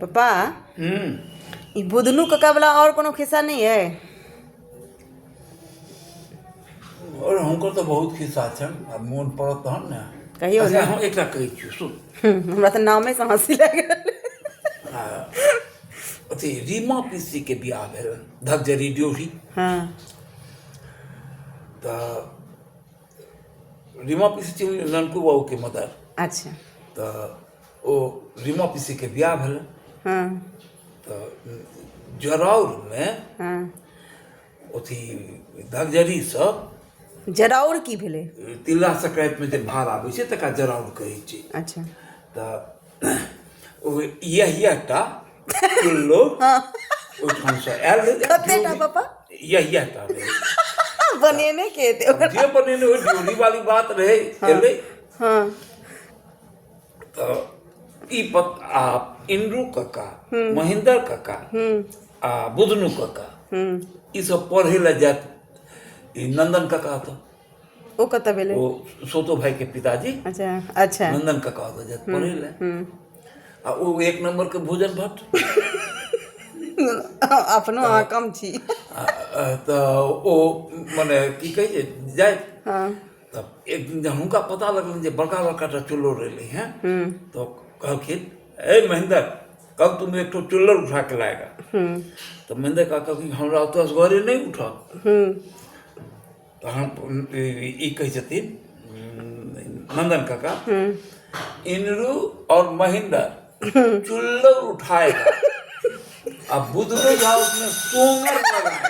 पापा ई बुधनू कक्का वाला और कोनो खिस्सा नहीं है? और हमको तो बहुत खिस्सा छन, अब मोन पड़त तहन ने। कहियो अच्छा, ने। हम एकटा कहै छी, सुन। हमरा तो नामे से हंसी लागल। अथी रीमा पीसी के बियाह भेल धकजरी ड्योढ़ी। हाँ तो रीमा पीसी छी ननकू बाबू के मदर। अच्छा। तो ओ रीमा पीसी के बियाह भेल। हाँ तो जरौर में हाँ। अथी धकजरी सब जराउर की भेले? तिला संक्रांति में जे भार आबै छै तकरा जरौर कहै छै। अच्छा। तो यहियाटा चुल्लो ओहिठाम से आयल कतेटा पापा? यहियाटा रहे बनेने के थे ओकरा? जे बनेने ओहि ड्योढ़ी वाली बात रहे एलै। हाँ तो ई आ इंद्रू कक्का, महेंद्र कक्का आ बुधनू कक्का ई सब पढ़े ला जात। ई नंदन कक्का तो ओ कत भेले? वो सोतो भाई के पिताजी अच्छा अच्छा। नंदन कक्का तो जात पढ़े ला। आ वो एक नंबर के भोजन भट्ट। अपनो अहाँ कम छी। तो ओ मने की कहै छै जाय। हाँ तब एक दिन जब हुनका पता लगल जे बड़का बड़का टा चुल्लो रहले हैं, तो कहलखिन, ए महेंद्र कल तुम एक तो चुल्लर उठा के लाएगा। तो महेंद्र का कहलखिन हमरा तो असगरे नहीं उठा। तो हम ई कहै छथिन नंदन काका, इंद्रू और महेंद्र चुल्लर उठाएगा, अब बुधनू झा उसमें सोंगर लगाएगा।